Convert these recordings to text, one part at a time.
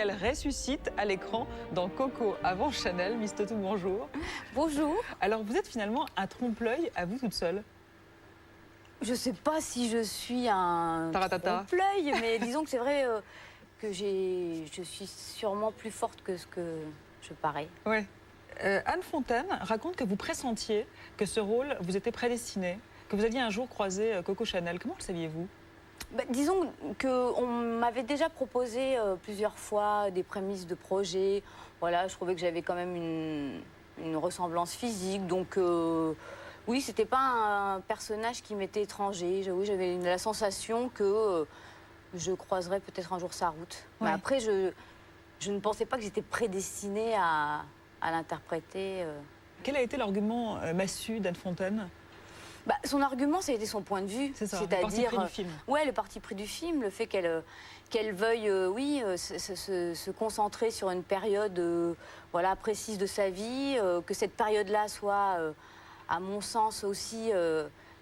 Elle ressuscite à l'écran dans Coco avant Chanel. Miss Totou, bonjour. Bonjour. Alors, vous êtes finalement un trompe-l'œil à vous toute seule. Je sais pas si je suis un Taratata. trompe-l'œil, mais disons que c'est vrai que je suis sûrement plus forte que ce que je parais. Ouais. Anne Fontaine raconte que vous pressentiez que ce rôle vous était prédestiné, que vous alliez un jour croiser Coco Chanel. Comment le saviez-vous? Disons qu'on m'avait déjà proposé plusieurs fois des prémices de projet. Voilà, je trouvais que j'avais quand même une ressemblance physique. Donc, oui, c'était pas un personnage qui m'était étranger. Oui, j'avais la sensation que je croiserais peut-être un jour sa route. Ouais. Mais après, je ne pensais pas que j'étais prédestinée à l'interpréter. Quel a été l'argument massu d'Anne Fontaine? Son argument, ça a été son point de vue. C'est ça, c'est-à-dire, le parti pris du film. Ouais, le parti pris du film, le fait qu'elle veuille, se concentrer sur une période, voilà, précise de sa vie, que cette période-là soit, à mon sens aussi,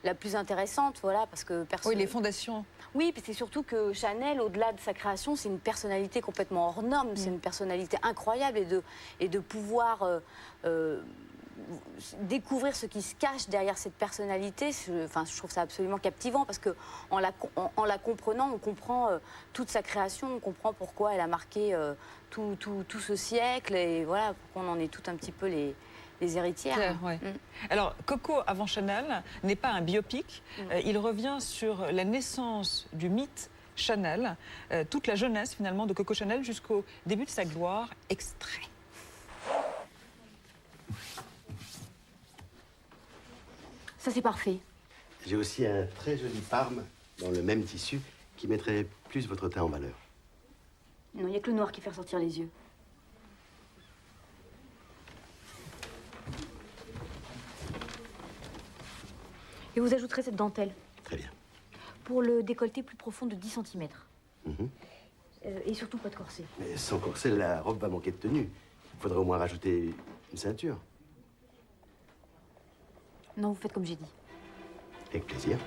la plus intéressante, voilà, parce que Oui, les fondations. Oui, puis c'est surtout que Chanel, au-delà de sa création, c'est une personnalité complètement hors norme, c'est une personnalité incroyable, et de pouvoir découvrir ce qui se cache derrière cette personnalité, je trouve ça absolument captivant, parce que en la comprenant, on comprend toute sa création, on comprend pourquoi elle a marqué tout ce siècle, et voilà, pourquoi on en est tout un petit peu les héritières. Ouais. Alors, Coco avant Chanel n'est pas un biopic. Il revient sur la naissance du mythe Chanel, toute la jeunesse finalement de Coco Chanel jusqu'au début de sa gloire. Extrait. Ça, c'est parfait. J'ai aussi un très joli parme dans le même tissu qui mettrait plus votre teint en valeur. Non, il n'y a que le noir qui fait ressortir les yeux. Et vous ajouterez cette dentelle Très bien. pour le décolleté plus profond de 10 cm. Et surtout pas de corset. Mais sans corset, la robe va manquer de tenue. Il faudrait au moins rajouter une ceinture. Non, vous faites comme j'ai dit. Avec plaisir.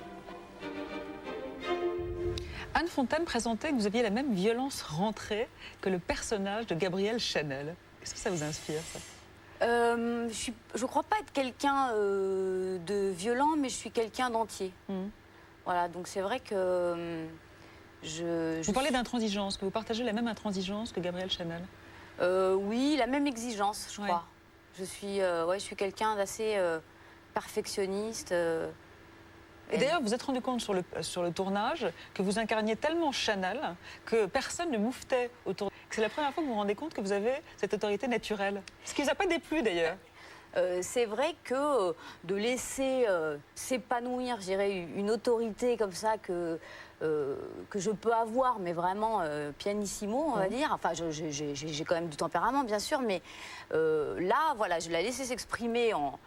Anne Fontaine présentait que vous aviez la même violence rentrée que le personnage de Gabrielle Chanel. Qu'est-ce que ça vous inspire, ça? Je crois pas être quelqu'un de violent, mais je suis quelqu'un d'entier. Voilà, donc c'est vrai que Vous parlez d'intransigeance, que vous partagez la même intransigeance que Gabrielle Chanel. Oui, la même exigence, je crois. Ouais. Je suis quelqu'un d'assez perfectionniste. Et d'ailleurs, vous vous êtes rendu compte sur le tournage que vous incarniez tellement Chanel que personne ne mouftait autour. C'est la première fois que vous vous rendez compte que vous avez cette autorité naturelle. Ce qui ne vous a pas déplu d'ailleurs. C'est vrai que de laisser s'épanouir, je dirais, une autorité comme ça que je peux avoir, mais vraiment pianissimo, on va dire. Enfin, j'ai quand même du tempérament, bien sûr, mais là, voilà, je l'ai laissé s'exprimer en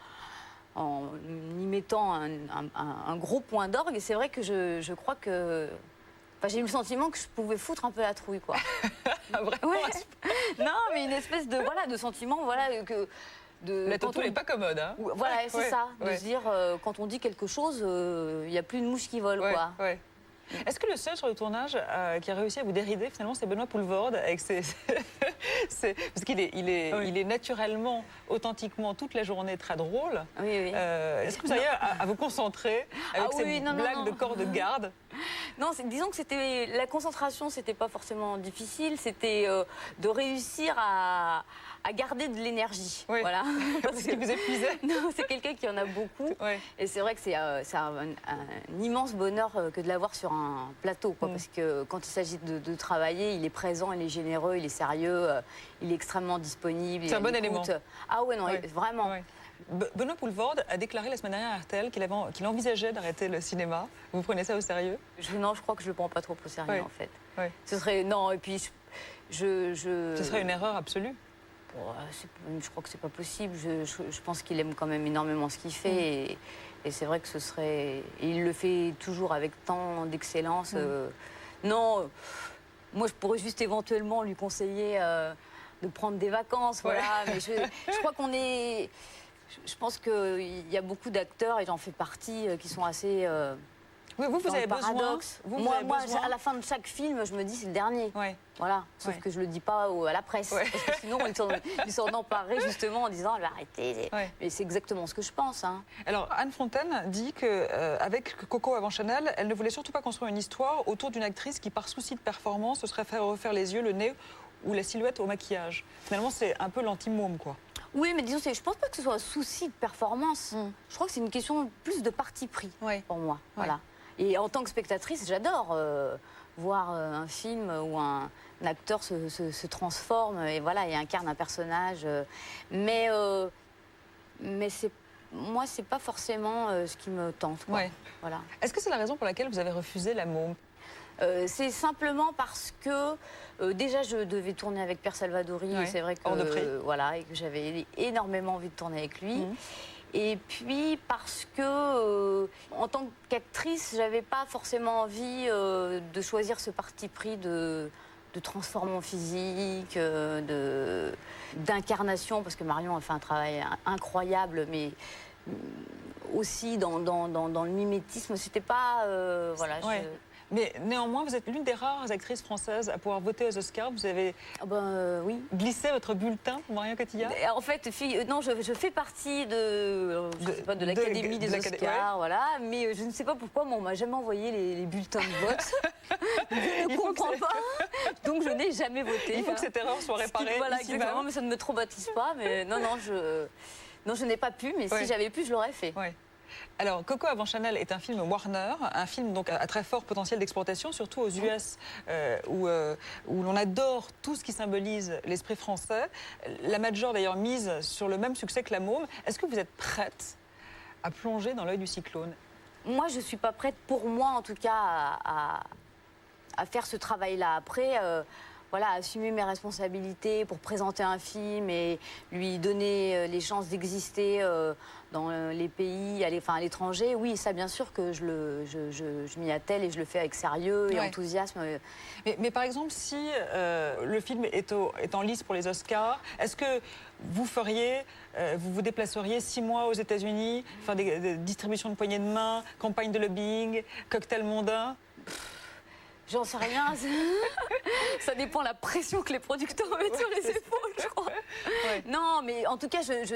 y mettant un gros point d'orgue. Et c'est vrai que je crois que... Enfin, j'ai eu le sentiment que je pouvais foutre un peu la trouille, quoi. Vraiment. Ouais. Non, mais une espèce de sentiment, voilà, que... La Toto n'est pas commode, hein. Voilà, c'est ça. De ouais. se dire, quand on dit quelque chose, il n'y a plus de mouche qui vole, quoi. Ouais. Est-ce que le seul sur le tournage qui a réussi à vous dérider, finalement, c'est Benoît Poelvoorde avec parce qu'il est naturellement, authentiquement, toute la journée très drôle. Oui. Est-ce que vous arrivez à vous concentrer avec ces blagues de corps de garde? Non, disons que la concentration, c'était pas forcément difficile. C'était de réussir à garder de l'énergie. Oui. Voilà. Parce qu'il vous épuisait. Non, c'est quelqu'un qui en a beaucoup. Ouais. Et c'est vrai que c'est un immense bonheur que de l'avoir sur un plateau, quoi, parce que quand il s'agit de travailler, il est présent, il est généreux, il est sérieux, il est extrêmement disponible. C'est un bon élément. Ah ouais, non, vraiment. Ouais. Benoît Poelvoorde a déclaré la semaine dernière à RTL qu'il envisageait d'arrêter le cinéma. Vous prenez ça au sérieux? Non, je crois que je le prends pas trop au sérieux, en fait. Ouais. Ce serait... Non, et puis Ce serait une erreur absolue. Je crois que c'est pas possible. Je pense qu'il aime quand même énormément ce qu'il fait. Et c'est vrai que ce serait... Et il le fait toujours avec tant d'excellence. Non, moi, je pourrais juste éventuellement lui conseiller de prendre des vacances, voilà. Mais je crois qu'on est... Je pense qu'il y a beaucoup d'acteurs, et j'en fais partie, qui sont assez Oui, vous dans avez le paradoxe. besoin. Moi, à la fin de chaque film, je me dis c'est le dernier. Ouais. Voilà. Sauf Ouais. que je le dis pas à la presse. Ouais. Parce que sinon, ils s'en empareraient justement en disant elle va arrêter. Ouais. Mais c'est exactement ce que je pense. Hein. Alors, Anne Fontaine dit qu'avec Coco avant Chanel, elle ne voulait surtout pas construire une histoire autour d'une actrice qui, par souci de performance, se serait fait refaire les yeux, le nez ou la silhouette au maquillage. Finalement, c'est un peu l'anti-môme, quoi. Oui, mais disons, je pense pas que ce soit un souci de performance. Je crois que c'est une question plus de parti pris pour moi. Voilà. Et en tant que spectatrice, j'adore voir un film où un acteur se transforme et voilà, et incarne un personnage. Mais moi, c'est pas forcément ce qui me tente. Quoi. Ouais. Voilà. Est-ce que c'est la raison pour laquelle vous avez refusé la môme? C'est simplement parce que déjà je devais tourner avec Pierre Salvadori et c'est vrai que hors de prix. Voilà, et que j'avais énormément envie de tourner avec lui. Et puis parce que en tant qu'actrice, j'avais pas forcément envie de choisir ce parti pris de transformer mon physique, d'incarnation, parce que Marion a fait un travail incroyable, mais aussi dans le mimétisme, c'était pas voilà. Mais néanmoins, vous êtes l'une des rares actrices françaises à pouvoir voter aux Oscars. Vous avez oui. glissé votre bulletin pour Marion Cotillard. En fait, non, je fais partie de l'Académie des Oscars, voilà. Mais je ne sais pas pourquoi, on m'a jamais envoyé les bulletins de vote. Je ne comprends pas. Donc je n'ai jamais voté. Il faut que cette erreur soit réparée. Voilà, ici exactement. même. Mais ça ne me traumatise pas. Mais non, je n'ai pas pu. Mais si j'avais pu, je l'aurais fait. Ouais. Alors, Coco avant Chanel est un film Warner, un film donc à très fort potentiel d'exportation, surtout aux US, où l'on adore tout ce qui symbolise l'esprit français. La Major d'ailleurs mise sur le même succès que La Môme. Est-ce que vous êtes prête à plonger dans l'œil du cyclone? Moi, je ne suis pas prête, pour moi en tout cas, à faire ce travail-là. Après, voilà, assumer mes responsabilités pour présenter un film et lui donner les chances d'exister dans les pays, à l'étranger. Oui, ça, bien sûr que je m'y attelle et je le fais avec sérieux et enthousiasme. Mais par exemple, si le film est en lice pour les Oscars, est-ce que vous vous déplaceriez 6 mois aux États-Unis, faire des distributions de poignées de main, campagne de lobbying, cocktail mondain? J'en sais rien. Ça dépend de la pression que les producteurs mettent sur les épaules, je crois. Non, mais en tout cas, je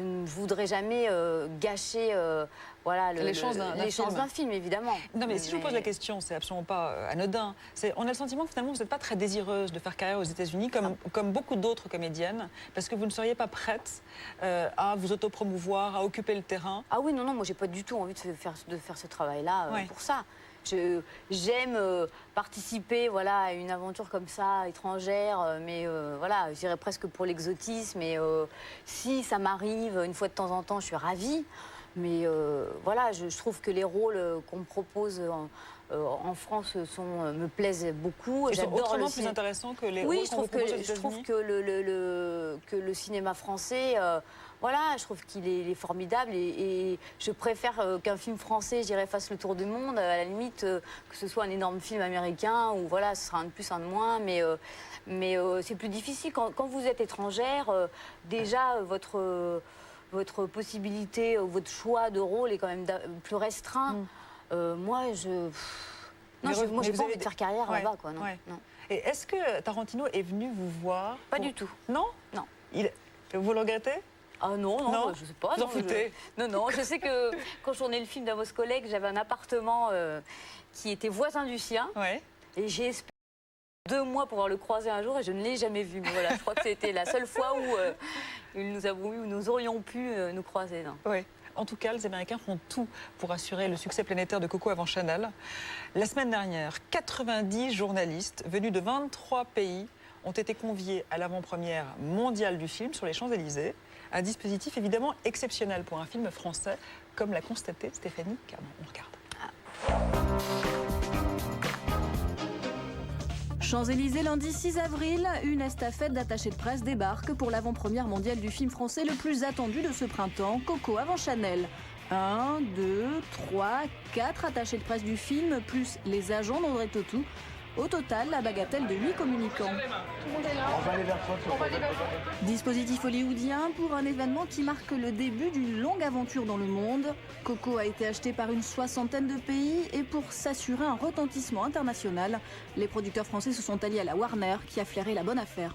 ne voudrais jamais gâcher voilà, les chances d'un film, évidemment. Non, mais si je vous pose la question, c'est absolument pas anodin. On a le sentiment que finalement, vous n'êtes pas très désireuse de faire carrière aux États-Unis, comme beaucoup d'autres comédiennes, parce que vous ne seriez pas prête à vous autopromouvoir, à occuper le terrain. Ah oui, non, moi, j'ai pas du tout envie de faire ce travail-là pour ça. J'aime participer voilà, à une aventure comme ça, étrangère, mais voilà, je dirais presque pour l'exotisme. Et si ça m'arrive une fois de temps en temps, je suis ravie. Mais voilà, je trouve que les rôles qu'on me propose en France me plaisent beaucoup. Ils sont autrement plus intéressants que les rôles qu'on vous propose aux États-Unis. Je trouve que le cinéma français... voilà, je trouve qu'il est formidable et je préfère qu'un film français, je dirais, fasse le tour du monde, à la limite que ce soit un énorme film américain où voilà, ce sera un de plus, un de moins, mais c'est plus difficile. Quand vous êtes étrangère, déjà votre possibilité, votre choix de rôle est quand même plus restreint. Moi, j'ai pas envie de faire carrière là-bas, quoi. Non. Et est-ce que Tarantino est venu vous voir? Pas du tout. Non? Non. Vous le regrettez? Ah non, je sais pas. Vous en foutez? Non, je sais que quand je tournais le film d'Amos Collègue, j'avais un appartement qui était voisin du sien. Et j'ai espéré 2 mois pour pouvoir le croiser un jour et je ne l'ai jamais vu. Mais voilà, je crois que c'était la seule fois où nous aurions pu nous croiser. Oui. En tout cas, les Américains font tout pour assurer le succès planétaire de Coco avant Chanel. La semaine dernière, 90 journalistes venus de 23 pays ont été conviés à l'avant-première mondiale du film sur les Champs-Élysées. Un dispositif évidemment exceptionnel pour un film français, comme l'a constaté Stéphanie Camon. On regarde. Champs-Élysées, lundi 6 avril, une estafette d'attachés de presse débarque pour l'avant-première mondiale du film français le plus attendu de ce printemps, Coco avant Chanel. 1, 2, 3, 4 attachés de presse du film, plus les agents d'Audrey Tautou, Au total, la bagatelle de 8 communicants. Dispositif hollywoodien pour un événement qui marque le début d'une longue aventure dans le monde. Coco a été acheté par une 60aine de pays et pour s'assurer un retentissement international, les producteurs français se sont alliés à la Warner qui a flairé la bonne affaire.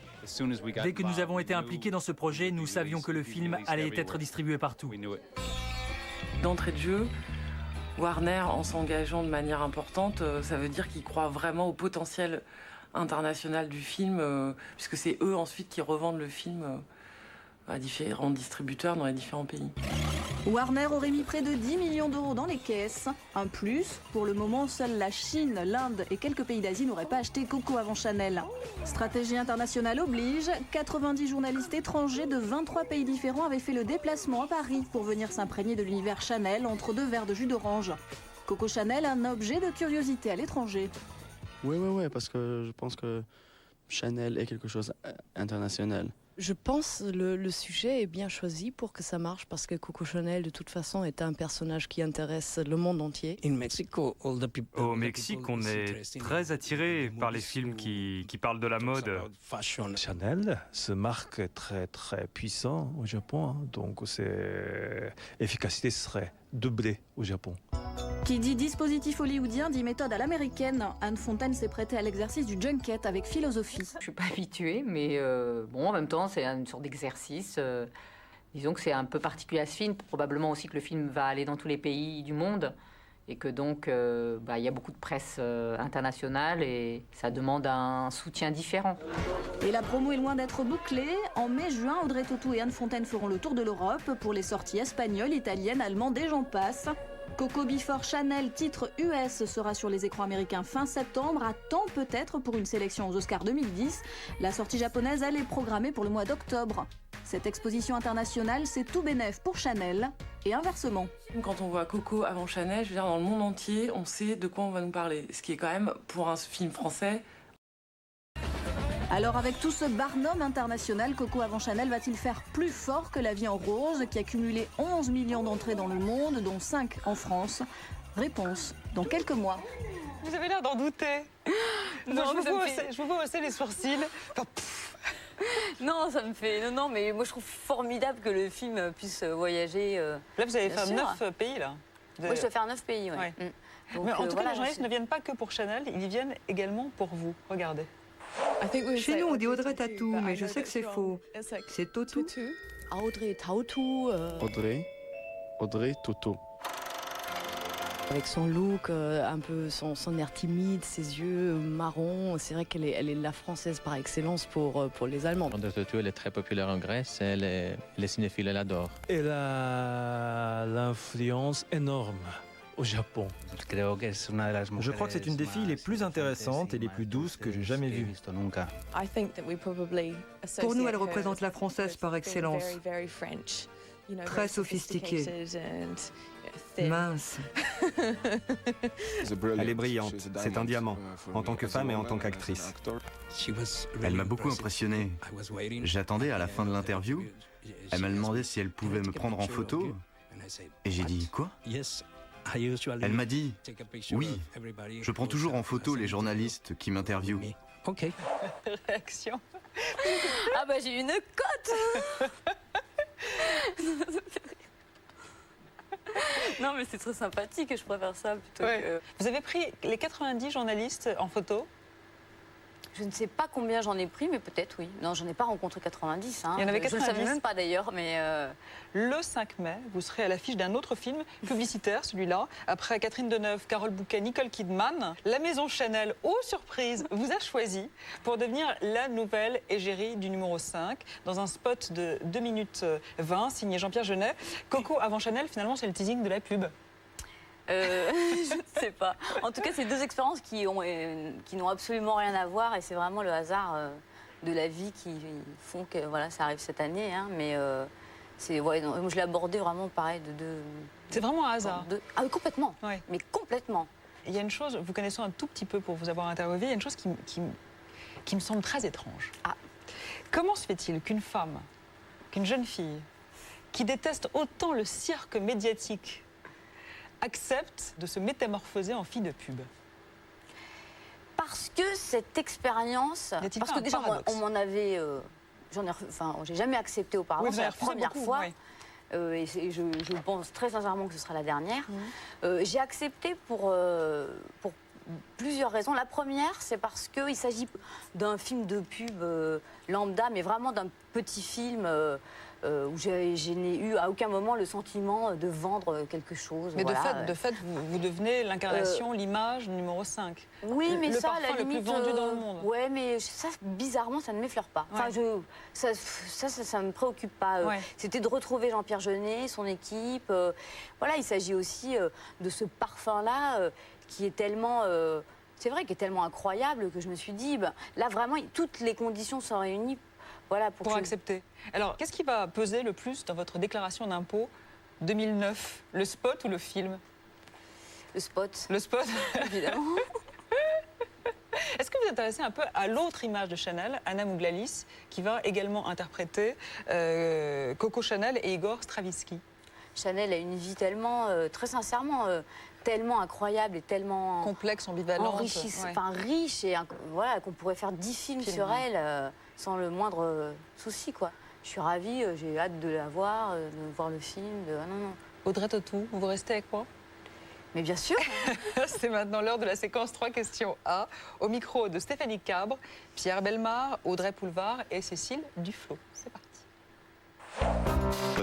Dès que nous avons été impliqués dans ce projet, nous savions que le film allait être distribué partout. D'entrée de jeu, Warner, en s'engageant de manière importante, ça veut dire qu'ils croient vraiment au potentiel international du film, puisque c'est eux ensuite qui revendent le film à différents distributeurs dans les différents pays. Warner aurait mis près de 10 millions d'euros dans les caisses. Un plus, pour le moment, seule la Chine, l'Inde et quelques pays d'Asie n'auraient pas acheté Coco avant Chanel. Stratégie internationale oblige, 90 journalistes étrangers de 23 pays différents avaient fait le déplacement à Paris pour venir s'imprégner de l'univers Chanel entre 2 verres de jus d'orange. Coco Chanel, un objet de curiosité à l'étranger. Oui, parce que je pense que Chanel est quelque chose d'international. Je pense que le sujet est bien choisi pour que ça marche parce que Coco Chanel, de toute façon, est un personnage qui intéresse le monde entier. Au Mexique, on est très attiré par les films qui parlent de la mode. Chanel se marque très très puissant au Japon, donc l'efficacité serait doublée au Japon. Qui dit dispositif hollywoodien dit méthode à l'américaine. Anne Fontaine s'est prêtée à l'exercice du junket avec philosophie. Je suis pas habituée, mais bon, en même temps, c'est une sorte d'exercice. Disons que c'est un peu particulier à ce film. Probablement aussi que le film va aller dans tous les pays du monde et que donc il y a beaucoup de presse internationale et ça demande un soutien différent. Et la promo est loin d'être bouclée. En mai-juin, Audrey Tautou et Anne Fontaine feront le tour de l'Europe pour les sorties espagnoles, italiennes, allemandes et j'en passe. Coco Before Chanel, titre US, sera sur les écrans américains fin septembre, à temps peut-être pour une sélection aux Oscars 2010. La sortie japonaise, elle, est programmée pour le mois d'octobre. Cette exposition internationale, c'est tout bénef pour Chanel et inversement. Quand on voit Coco avant Chanel, je veux dire, dans le monde entier, on sait de quoi on va nous parler. Ce qui est quand même, pour un film français... Alors avec tout ce barnum international, Coco avant Chanel va-t-il faire plus fort que La Vie en rose, qui a cumulé 11 millions d'entrées dans le monde, dont 5 en France? Réponse dans quelques mois. Vous avez l'air d'en douter. Non, je vous vois hausser les sourcils. Enfin, non, ça me fait... Non, mais moi je trouve formidable que le film puisse voyager. Là, vous allez bien faire sûr. 9 pays, là. Moi, je dois faire 9 pays, ouais. Donc, mais en tout cas, voilà, les journalistes ne viennent pas que pour Chanel, ils y viennent également pour vous. Regardez. Chez nous, on dit Audrey Tautou, mais je sais que c'est faux. C'est Tautou. Audrey Tautou. Audrey Tautou. Avec son look, un peu son air timide, ses yeux marrons, c'est vrai qu'elle est la française par excellence pour les Allemands. Audrey Tautou, elle est très populaire en Grèce, les cinéphiles l'adorent. Elle a l'influence énorme au Japon. Je crois que c'est une des filles les plus intéressantes et les plus douces que j'ai jamais vues. Pour nous, elle représente la française par excellence. Très sophistiquée. Mince. Elle est brillante, c'est un diamant, en tant que femme et en tant qu'actrice. Elle m'a beaucoup impressionné. J'attendais à la fin de l'interview. Elle m'a demandé si elle pouvait me prendre en photo. Et j'ai dit, quoi ? Elle m'a dit, oui, je prends toujours en photo les journalistes qui m'interviewent. Ok. Réaction. Ah bah j'ai une cote. Non mais c'est très sympathique et je préfère ça plutôt que... Vous avez pris les 90 journalistes en photo? Je ne sais pas combien j'en ai pris, mais peut-être oui. Non, j'en ai pas rencontré 90. Hein. Il y en avait 90. Je ne savais même pas d'ailleurs, mais... Le 5 mai, vous serez à l'affiche d'un autre film publicitaire, celui-là. Après Catherine Deneuve, Carole Bouquet, Nicole Kidman, la maison Chanel, oh surprise, vous a choisi pour devenir la nouvelle égérie du numéro 5 dans un spot de 2 minutes 20, signé Jean-Pierre Jeunet. Coco avant Chanel, finalement, c'est le teasing de la pub. Je ne sais pas. En tout cas, c'est deux expériences qui n'ont absolument rien à voir et c'est vraiment le hasard de la vie qui font que voilà, ça arrive cette année. Hein, mais je l'ai abordé vraiment pareil de deux... C'est vraiment un hasard. Ah oui, complètement. Oui. Mais complètement. Il y a une chose, vous connaissez un tout petit peu pour vous avoir interviewé, il y a une chose qui me semble très étrange. Ah. Comment se fait-il qu'une femme, qu'une jeune fille, qui déteste autant le cirque médiatique, accepte de se métamorphoser en fille de pub? Parce que cette expérience, parce que déjà on m'en avait, j'ai jamais accepté auparavant, c'est la première fois. Oui. Et je pense très sincèrement que ce sera la dernière. J'ai accepté pour plusieurs raisons. La première, c'est parce qu'il s'agit d'un film de pub lambda, mais vraiment d'un petit film où je n'ai eu à aucun moment le sentiment de vendre quelque chose. Mais voilà. de fait vous devenez l'incarnation, l'image numéro 5. Oui, mais le ça, parfum à la limite, le plus vendu dans le monde. Ouais, mais ça, bizarrement, ça ne m'effleure pas. Enfin, ça me préoccupe pas. C'était de retrouver Jean-Pierre Jeunet, son équipe. Voilà, il s'agit aussi de ce parfum-là qui est tellement... c'est vrai, qui est tellement incroyable que je me suis dit, là, vraiment, toutes les conditions sont réunies. Voilà, pour accepter. Alors, qu'est-ce qui va peser le plus dans votre déclaration d'impôt 2009? Le spot ou le film? Le spot. Le spot, évidemment. Est-ce que vous vous intéressez un peu à l'autre image de Chanel, Anna Mouglalis, qui va également interpréter Coco Chanel et Igor Stravinsky? Chanel a une vie tellement, très sincèrement, tellement incroyable et tellement... complexe, ambivalente. Enfin, riche, et voilà, qu'on pourrait faire 10 films sur elle sans le moindre souci, quoi. Je suis ravie, j'ai hâte de la voir, de voir le film. Non. Audrey Tautou, vous restez avec moi? Mais bien sûr. C'est maintenant l'heure de la séquence 3 questions A, au micro de Stéphanie Cabre, Pierre Bellemare, Audrey Poulevard et Cécile Duflot. C'est parti.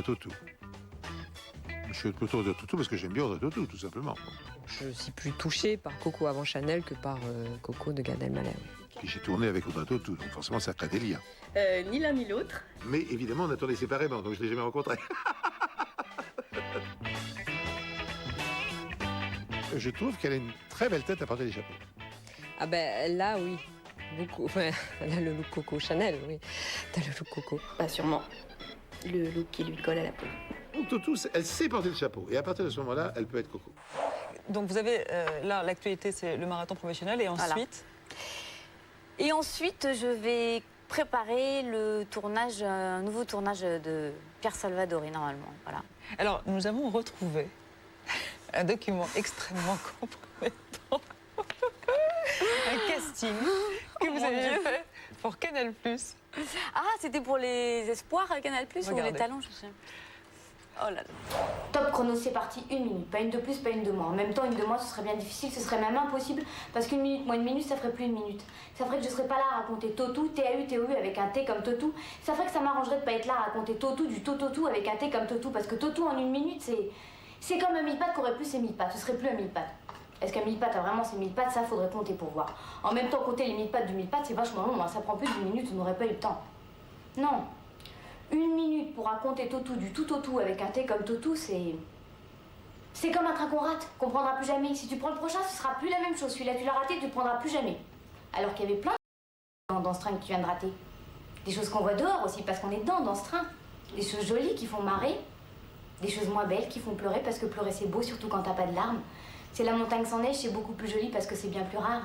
Tautou. Je suis plutôt de Tautou parce que j'aime bien Audrey Tautou, tout simplement. Je suis plus touchée par Coco avant Chanel que par Coco de Gad Elmaleh. Puis j'ai tourné avec Audrey Tautou, donc forcément ça crée des liens. Ni l'un ni l'autre. Mais évidemment, on a tourné séparément, donc je ne l'ai jamais rencontré. Je trouve qu'elle a une très belle tête à porter des chapeaux. Ah ben là, oui. Beaucoup. Enfin, elle a le look Coco Chanel, oui. T'as le look Coco. Bah sûrement. Le look qui lui colle à la peau. Donc Tautou, elle sait porter le chapeau. Et à partir de ce moment-là, elle peut être Coco. Donc vous avez, là, l'actualité, c'est le marathon professionnel. Et ensuite voilà. Et ensuite, je vais préparer le tournage, un nouveau tournage de Pierre Salvadori, normalement. Voilà. Alors, nous avons retrouvé un document extrêmement compromettant. Un casting que vous aviez fait pour Canal+. Ah, c'était pour les espoirs à Canal+, ou les talents, je sais. Oh là là. Top chrono, c'est parti, 1 minute. Pas une de plus, pas une de moins. En même temps, une de moins, ce serait bien difficile, ce serait même impossible. Parce qu'une minute moins une minute, ça ferait plus une minute. Ça ferait que je serais pas là à raconter Tautou, T-A-U, avec un T comme Tautou. Ça ferait que ça m'arrangerait de pas être là à raconter Tautou, du Tautou avec un T comme Tautou. Parce que Tautou, en 1 minute, c'est comme un mille-pattes qui aurait plus ses 1000 pattes. Ce serait plus un mille-pattes. Est-ce qu'un mille-pattes a vraiment ses 1000 pattes? Ça, faudrait compter pour voir. En même temps, compter les 1000 pattes du mille-pattes, c'est vachement long. Hein. Ça prend plus d'1 minute, on n'aurait pas eu le temps. Non. 1 minute pour raconter Tautou, du Tautou avec un T comme Tautou, c'est comme un train qu'on rate, qu'on prendra plus jamais. Si tu prends le prochain, ce sera plus la même chose. Celui-là, tu l'as raté, tu le prendras plus jamais. Alors qu'il y avait plein de dans ce train que tu viens de rater. Des choses qu'on voit dehors aussi, parce qu'on est dedans, dans ce train. Des choses jolies qui font marrer. Des choses moins belles qui font pleurer, parce que pleurer c'est beau, surtout quand t'as pas de larmes. C'est la montagne sans neige, c'est beaucoup plus joli parce que c'est bien plus rare.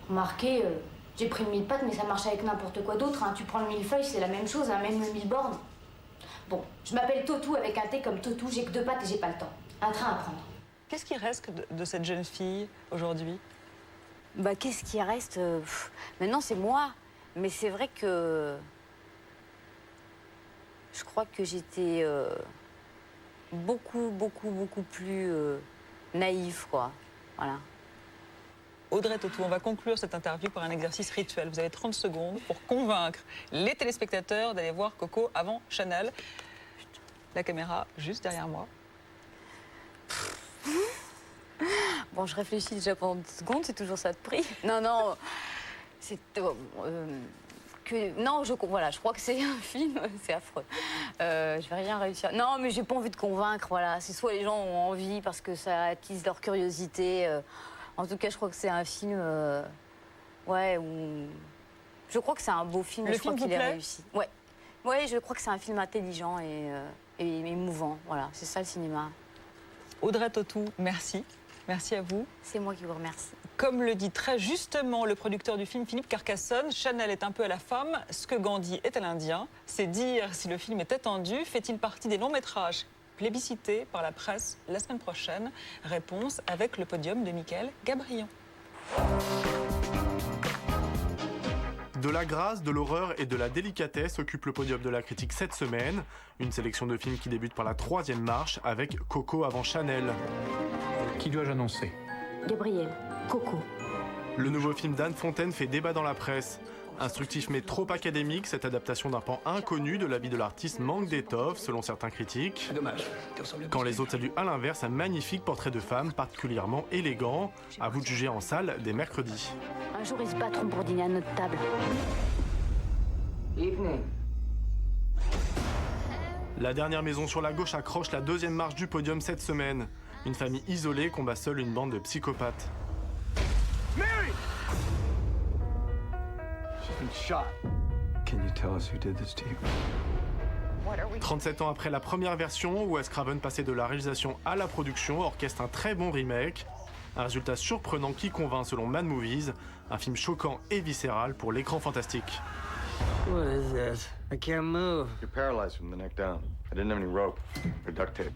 Remarquez, j'ai pris le mille-pattes, mais ça marche avec n'importe quoi d'autre. Hein. Tu prends le millefeuille, c'est la même chose, hein, même le mille-bornes. Bon, je m'appelle Tautou avec un T comme Tautou, j'ai que 2 pattes et j'ai pas le temps. Un train à prendre. Qu'est-ce qui reste de cette jeune fille aujourd'hui? Bah, qu'est-ce qui reste Maintenant, c'est moi. Mais c'est vrai que... Je crois que j'étais beaucoup plus naïve, quoi. Voilà. Audrey Tautou, on va conclure cette interview par un exercice rituel. Vous avez 30 secondes pour convaincre les téléspectateurs d'aller voir Coco avant Chanel. La caméra juste derrière moi. Bon, je réfléchis déjà pendant 10 secondes, c'est toujours ça de prix. Non, c'est... Non, voilà, je crois que c'est un film, c'est affreux. Je vais rien réussir. Non, mais j'ai pas envie de convaincre, voilà. C'est soit les gens ont envie parce que ça attise leur curiosité. En tout cas, je crois que c'est un film, ouais, où... Je crois que c'est un beau film, Le je crois film qu'il vous est plaît réussi. Ouais, je crois que c'est un film intelligent et émouvant, voilà, c'est ça le cinéma. Audrey Tautou, merci. Merci à vous. C'est moi qui vous remercie. Comme le dit très justement le producteur du film, Philippe Carcassonne, Chanel est un peu à la femme, ce que Gandhi est à l'Indien. C'est dire si le film est attendu. Fait-il partie des longs métrages plébiscités par la presse la semaine prochaine? Réponse avec le podium de Mickaël Gabrion. De la grâce, de l'horreur et de la délicatesse occupe le podium de la critique cette semaine. Une sélection de films qui débute par la 3e marche avec Coco avant Chanel. Qui dois-je annoncer? Gabriel, Coco. Le nouveau film d'Anne Fontaine fait débat dans la presse. Instructif mais trop académique, cette adaptation d'un pan inconnu de la vie de l'artiste manque d'étoffe, selon certains critiques. Dommage. Quand les autres saluent à l'inverse un magnifique portrait de femme particulièrement élégant. À vous de juger en salle dès mercredi. Un jour, ils se battront pour dîner à notre table. La dernière maison sur la gauche accroche la 2e marche du podium cette semaine. Une famille isolée combat seule une bande de psychopathes. Mary! She's been shot. Can you tell us who did this to you? 37 ans après la première version, Wes Craven passait de la réalisation à la production, orchestre un très bon remake. Un résultat surprenant qui convainc selon Mad Movies, un film choquant et viscéral pour l'écran fantastique. What is this? I can't move. You're paralyzed from the neck down. I didn't have any rope or duct tape.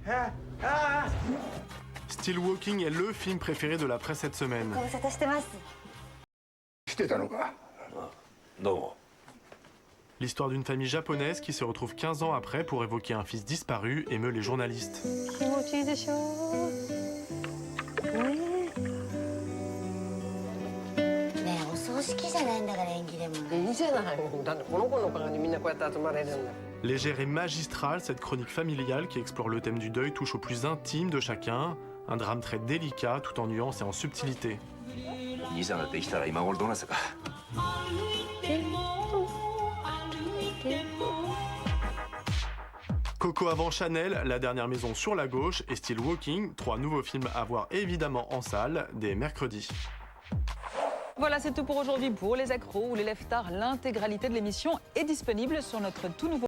Still Walking est le film préféré de la presse cette semaine. L'histoire d'une famille japonaise qui se retrouve 15 ans après pour évoquer un fils disparu émeut les journalistes. Légère et magistrale, cette chronique familiale qui explore le thème du deuil touche au plus intime de chacun. Un drame très délicat tout en nuance et en subtilité. Coco avant Chanel, La dernière maison sur la gauche et Still Walking, 3 nouveaux films à voir évidemment en salle dès mercredi. Voilà, c'est tout pour aujourd'hui. Pour les accros ou les lève-tard, l'intégralité de l'émission est disponible sur notre tout nouveau